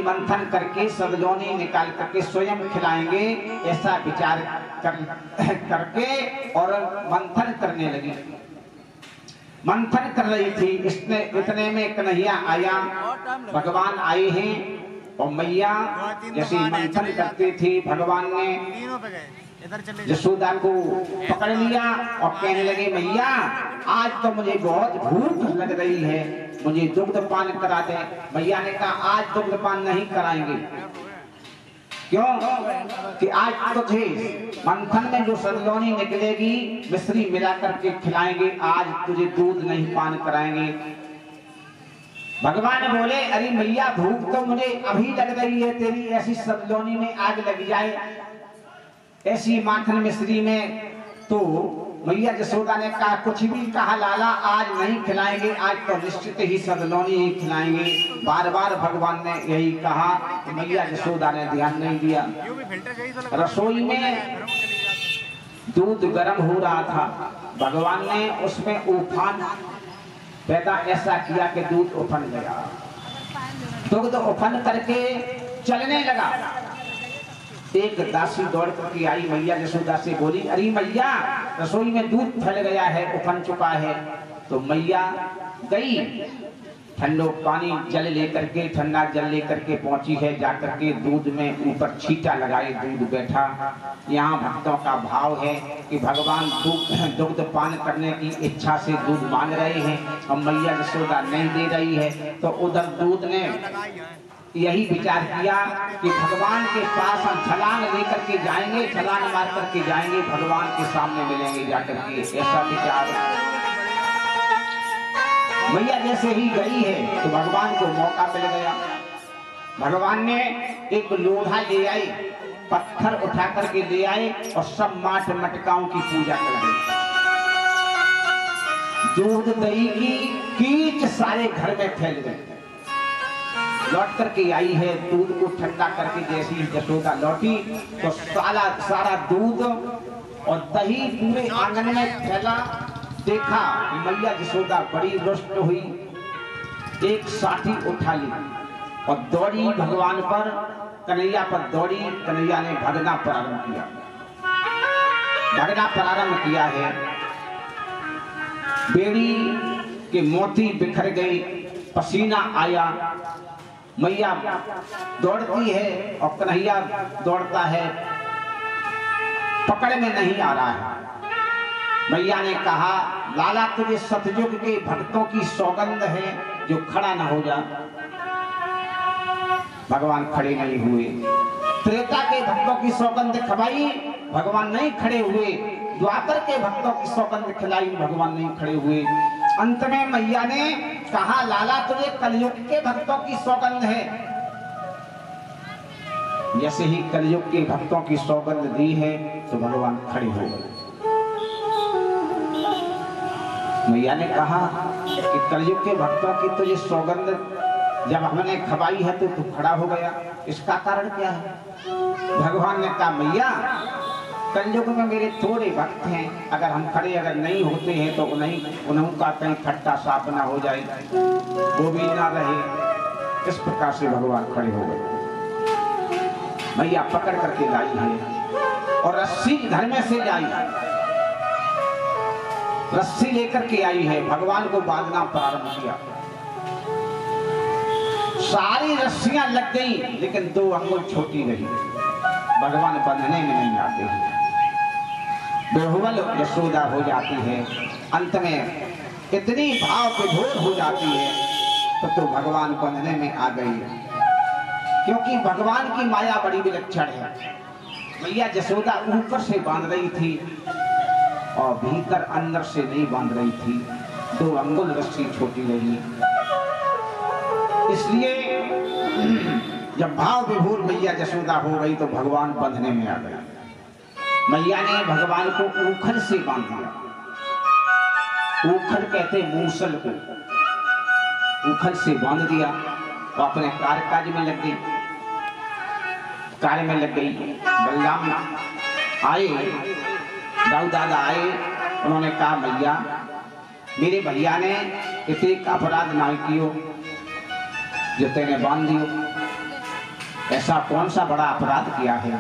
मंथन करके सदलोनी निकाल करके स्वयं खिलाएंगे, ऐसा विचार करके और मंथन करने लगी। मंथन कर रही थी, इसने इतने में कन्हैया आया, भगवान आए हैं और मैया जैसे मंथन करती थी, भगवान ने यशोदा को पकड़ लिया और कहने लगे मैया आज तो मुझे बहुत भूख लग रही है, मुझे दुग्ध पान करा दे। मैया ने कहा आज दुग्ध पान नहीं कराएंगे। क्यों? कि आज तुझे मंथन में जो सदलोनी निकलेगी मिश्री मिला करके खिलाएंगे, आज तुझे दूध नहीं पान कराएंगे। भगवान बोले अरे मैया भूख तो मुझे अभी लग रही है, तेरी ऐसी सदलोनी में आग लग जाए, ऐसी माखन मिश्री में। तो मैया यशोदा ने कहा कुछ भी कहा लाला, आज नहीं खिलाएंगे, आज तो निश्चित ही सदलोनी ही खिलाएंगे। बार बार भगवान ने यही कहा, तो मैया यशोदा ने ध्यान नहीं दिया। रसोई में दूध गर्म हो रहा था, भगवान ने उसमें उफान पैदा ऐसा किया कि दूध उफन गया, दुग्ध उफन करके चलने लगा। एक दासी दौड़ करके आई, मैया यशोदा से बोली अरे मैया रसोई में दूध फैल गया है, उफन चुका है। तो मैया गई, ठंडो पानी जल लेकर के, ठंडा जल लेकर के पहुंची है, जाकर के दूध में ऊपर छींटा लगाए, दूध बैठा। यहाँ भक्तों का भाव है कि भगवान दुग्ध पान करने की इच्छा से दूध मांग रहे हैं और मैया यशोदा नहीं दे रही है। तो उधर दूध ने यही विचार किया कि भगवान के पास हम छलांग लेकर के जाएंगे, छलांग मार करके जाएंगे, भगवान के सामने मिलेंगे जाकर के, ऐसा विचार। मैया जैसे ही गई है तो भगवान को मौका मिल गया। भगवान ने एक लोढ़ा ले आए, पत्थर उठा करके ले आए और सब माट मटकाओं की पूजा कर दी। दूध दही की कीच सारे घर में फैल गई। लौट करके आई है, दूध को ठंडा करके जैसी यशोदा लौटी तो सारा दूध और दही पूरे आंगन में फैला। देखा मैया यशोदा बड़ी रुष्ट हुई, एक साठी उठा ली और दौड़ी भगवान पर, कन्हैया पर दौड़ी। कन्हैया ने भगना प्रारंभ किया, भगना प्रारंभ किया है। बेड़ी के मोती बिखर गई, पसीना आया। मैया दौड़ती है और कन्हैया दौड़ता है, पकड़ में नहीं आ रहा है। मैया ने कहा लाला तुझे सतयुग के भक्तों की सौगंध है, जो खड़ा न हो जा। भगवान खड़े नहीं हुए। त्रेता के भक्तों की सौगंध खवाई, भगवान नहीं खड़े हुए। द्वापर के भक्तों की सौगंध खिलाई, भगवान नहीं खड़े हुए। अंत में मैया ने कहा लाला तुझे कलयुग के भक्तों की सौगंध है। जैसे ही कलयुग के भक्तों की सौगंध दी है तो भगवान खड़े हो गए। मैया ने कहा कि कलयुग के भक्तों की तुझे सौगंध जब हमने खवाई है तो तू खड़ा हो गया, इसका कारण क्या है? भगवान ने कहा मैया कलयुग में मेरे थोड़े भक्त हैं, अगर हम खड़े अगर नहीं होते हैं तो उन्हों का कहीं खट्टा साफ ना हो जाए, वो भी ना रहे। इस प्रकार से भगवान खड़े हो गए। मैया पकड़ करके लाई है और रस्सी घर में से लाई, रस्सी लेकर के आई है, भगवान को बांधना प्रारंभ किया। सारी रस्सियां लग गई लेकिन 2 अंगुल छोटी रही, भगवान बंधने में नहीं आते। बेहुबल यशोदा हो जाती है, अंत में इतनी भाव विभोर हो जाती है तो भगवान बंधने में आ गई है। क्योंकि भगवान की माया बड़ी विलक्षण है। मैया यशोदा ऊपर से बांध रही थी और भीतर अंदर से नहीं बांध रही थी, 2 अंगुल रस्सी छोटी रही। इसलिए जब भाव विभोर मैया यशोदा हो गई तो भगवान बंधने में आ गए। मैया ने भगवान को ऊखल से बांध दिया। ऊखल कहते मूसल को, ऊखल से बांध दिया और अपने कार्य में लग गई, कार्य में लग गई। बलराम आए, दाऊ दादा आए, उन्होंने कहा मैया मेरे भैया ने इतने अपराध ना कियो जो तेने बांध दियो। ऐसा कौन सा बड़ा अपराध किया है?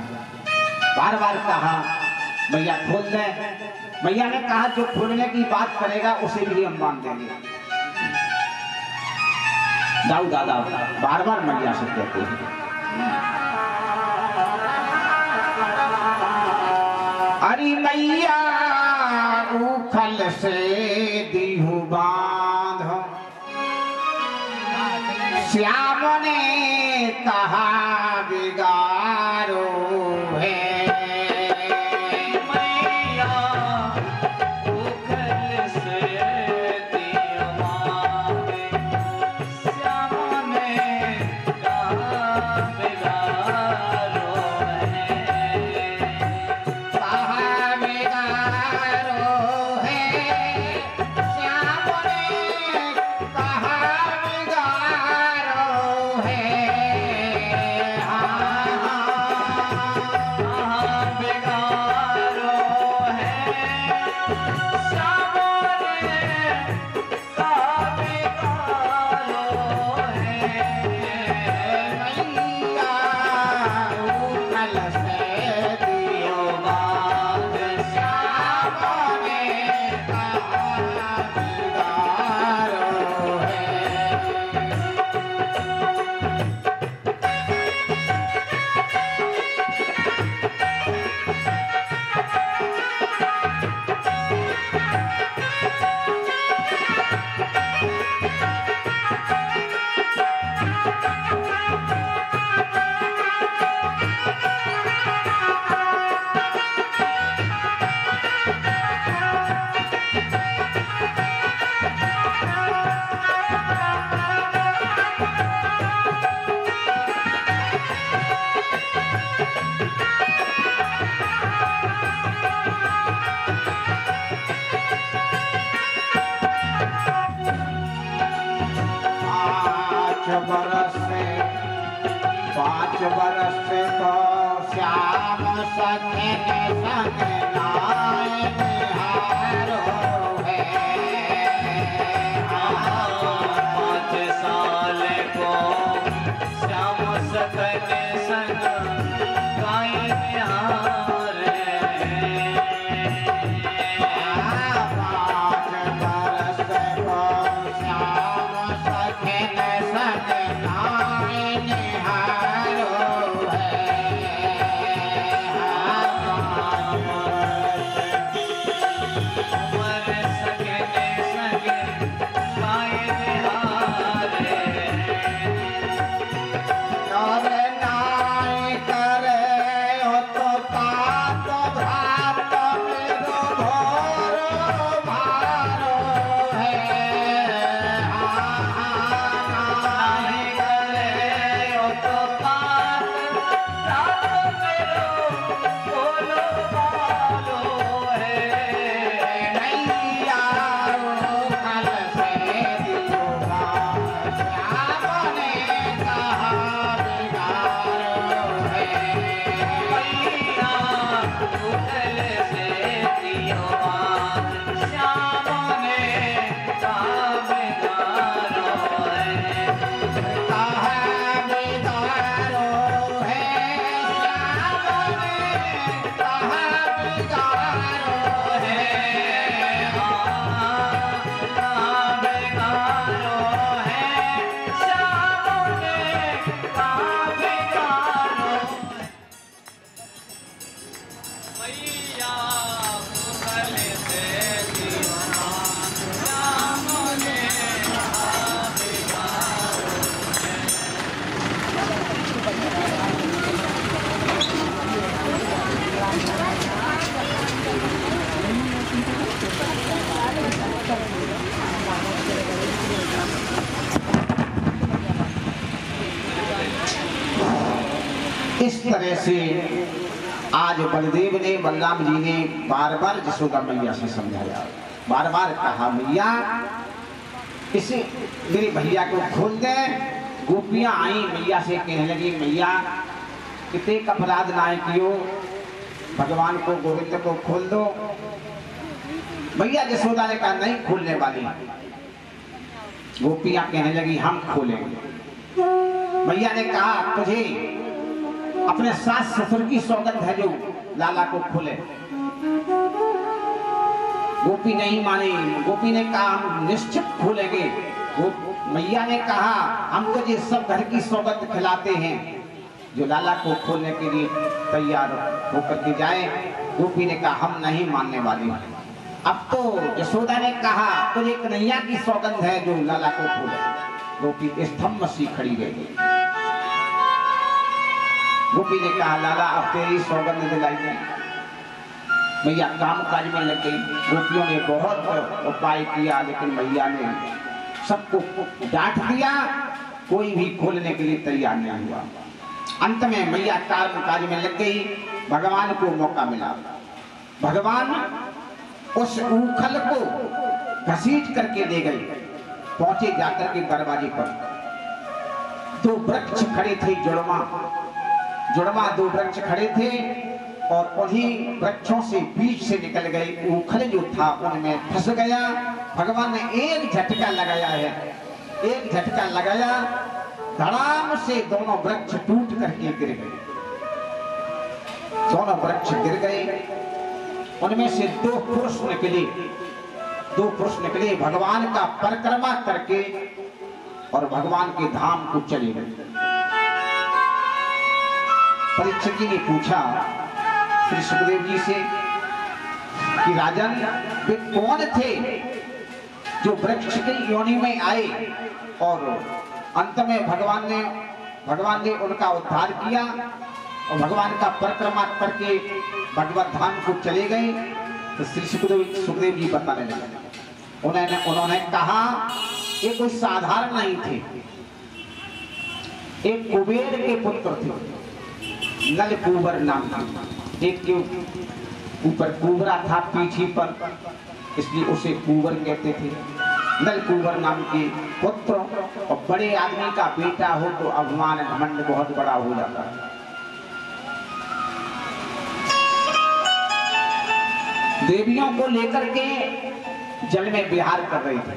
बार बार कहा मैया खोल दे। मैया ने कहा जो खोलने की बात करेगा उसे भी हम मान देंगे। दाऊ दादा बार बार मैया से कहते हैं अरे मैया उखल से दीहु बांध, श्याम ने कहा बिगारो है। पाँच बरस से तो श्याम सखे संग नाय निहारो है। 5 साल को श्याम सखे संग गाय निहारे। 5 बरस को श्याम सखे संग नाय निहारो है। उमर सखे संग गाय निहारे। करे नाय करे हो तो तात भ्रात मेरो घोरो भारो है। नाय करे हो तो पात रात मेरो बोलो बालो है। नैया उखल से दियो बात, श्याम ने कहा बिगारो है। मैया उखल से दियो बात, श्याम ने कहा बिगारो है। कहा बिगारो है, श्याम ने कहा बिगारो है। इस तरह से आज बलदेव ने, बलराम जी ने बार बार यशोदा मैया से समझाया, बार बार कहा मैया इसे मेरे भैया को खोल दे। गोपियां आई मैया से कहने लगी मैया कितने अपराध ना कियो, भगवान को गोविंद को खोल दो। मैया यशोदा ने कहा नहीं खोलने वाली। गोपियां कहने लगी हम खोलेंगे। मैया ने कहा तुझे अपने सास ससुर की सौगंध है जो लाला को खोले। गोपी नहीं मानी। गोपी ने कहा हम निश्चित खोलेंगे। मैया ने कहा हम तो ये सब घर की सौगंध खिलाते हैं जो लाला को खोलने के लिए तैयार होकर के जाए। गोपी ने कहा हम नहीं मानने वाले। अब तो यशोदा ने कहा तो ये कन्हैया की सौगंध है जो लाला को खोले। गोपी स्तंभ सी खड़ी रह गई। गोपी ने कहा लाला अब तेरी सौगंध दिलाई। मैया काम काज में लग गई। गोपियों ने बहुत उपाय किया लेकिन मैया ने सबको डांट दिया। कोई भी खोलने के लिए तैयार नहीं हुआ। अंत में मैया काम काज में लग गई। भगवान को मौका मिला। भगवान उस ऊखल को घसीट करके ले गए। पहुंचे जाकर के दरवाजे पर। दो वृक्ष खड़े थे। जुड़वा दो वृक्ष खड़े थे और उन्हीं वृक्षों से बीच से निकल गई। ऊखल जो था उनमें फंस गया। भगवान ने एक झटका लगाया है। एक झटका लगाया, धड़ाम से दोनों वृक्ष टूट करके गिर गए। दोनों वृक्ष गिर गए। उनमें से दो पुरुष निकले भगवान का परिक्रमा करके और भगवान के धाम को चले गए। परीक्षित जी ने पूछा श्री सुखदेव जी से कि राजन वे कौन थे जो वृक्ष की योनि में आए और अंत में भगवान ने उनका उद्धार किया और भगवान का परिक्रमा करके भगवत धाम को चले गए। तो श्री सुखदेव जी बताने लगे। उन्होंने कहा ये कोई साधारण नहीं थे। एक कुबेर के पुत्र थे। नल कुंवर नाम था। एक के ऊपर कुंवरा था पीठी पर, इसलिए उसे कुंवर कहते थे। नल कुंवर नाम के पुत्र। और बड़े आदमी का बेटा हो तो अभिमान घमंड बहुत बड़ा हो जाता है। देवियों को लेकर के जल में विहार कर रहे थे।